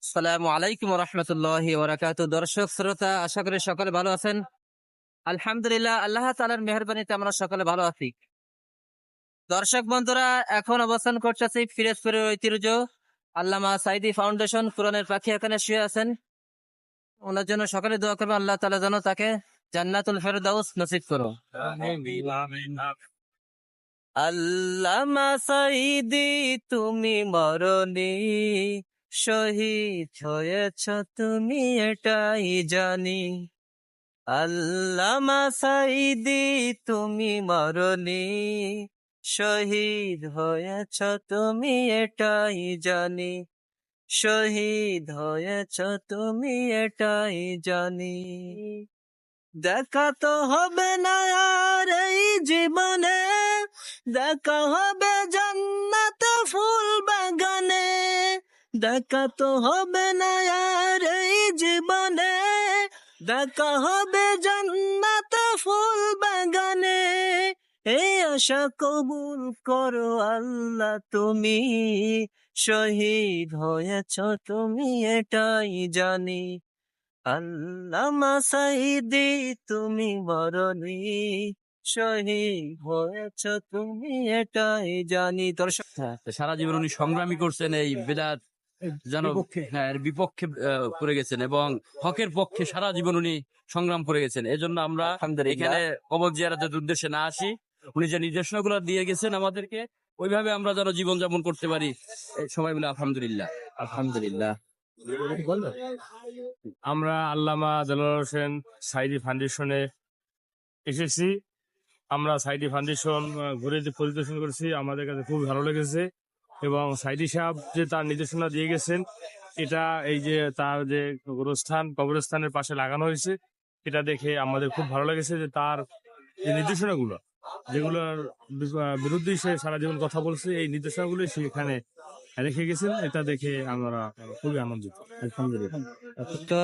আসসালামু আলাইকুম রহমতুল্লাহি ওয়াবারাকাতুহু। দর্শক শ্রোতা, আশা করি সকলে ভালো আছেন। আলহামদুলিল্লাহ, আল্লাহ তাআলার মেহেরবানিতে আমরা সকলে ভালো আছি। দর্শক বন্ধুরা, এখন অবস্থান করতেছি পিরোজপুরের ঐতিহ্য আল্লামা সাঈদী ফাউন্ডেশন। কোরআনের পাখি এখানে শুয়ে আছেন। ওনার জন্য সকলে দোয়া করবেন, আল্লাহ তাআলা যেন তাকে জান্নাতুল ফেরদাউস নসিব করো। আল্লামা সাঈদী, তুমি মরনি, শহীদ হয়েছ তুমি এটাই জানি। আল্লামা সাঈদী, তুমি মরনি, শহীদ হয়েছ তুমি এটাই জানি। শহীদ হয়েছ তুমি এটাই জানি। দেখা তো হবে না আর এই জীবনে, দেখা হবে জান্নাত ফুল বাগানে। দেখা তো হবে না আর এই জীবনে, দেখা হবে জান্নাত ফুল বাগানে। এই আশা কবুল করো আল্লাহ তুমি, শহীদ হয়েছ তুমি এটাই জানি। আল্লামা সাঈদী, তুমি মরনি, শহীদ হয়েছ তুমি এটাই জানি। দর্শক, সারা জীবন উনি সংগ্রামী করছেন এই বেদাত যেন এর বিপক্ষে করে গেছেন এবং হকের পক্ষে সারা জীবন উনি সংগ্রাম করে গেছেন। এজন্য আমরা এখানে কবর জিয়ারতের উদ্দেশ্যে না আসি, উনি যে নির্দেশনাগুলো দিয়ে গেছেন আমাদেরকে, ওইভাবে আমরা যেন জীবন যাপন করতে পারি। সবাই মিলে আলহামদুলিল্লাহ আলহামদুলিল্লাহ। আমরা আল্লামা দেলোয়ার হোসেন সাঈদী ফাউন্ডেশনে এসেছি। আমরা সাঈদী ফাউন্ডেশন ঘুরে যে পরিদর্শন করেছি, আমাদের কাছে খুব ভালো লেগেছে এবং সাঈদী সাহেব যে তার নির্দেশনা দিয়ে গেছেন, এটা এই যে তার যে কবরস্থানের পাশে লাগানো হয়েছে, এটা দেখে আমাদের খুব ভালো লেগেছে যে তার যে নির্দেশনাগুলো, যেগুলোর বিরুদ্ধে সে সারা জীবন কথা বলছে, এই নির্দেশনাগুলো সে এখানে রেখে গেছেন। এটা দেখে আমরা খুবই আনন্দিত। আলহামদুলিল্লাহ। তো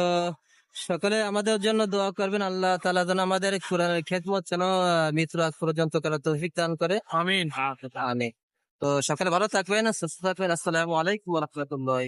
সকলে আমাদের জন্য দোয়া করবেন, আল্লাহ তাআলা যেন আমাদের কোরআনের খেদমত যেন মৃত্যুর আগ পর্যন্ত করার তৌফিক দান করে। আমিন। আমিন। তো সকলে ভালো থাকবেন, সুস্থ থাকবেন। আসসালামু আলাইকুম ওয়া রাহমাতুল্লাহ।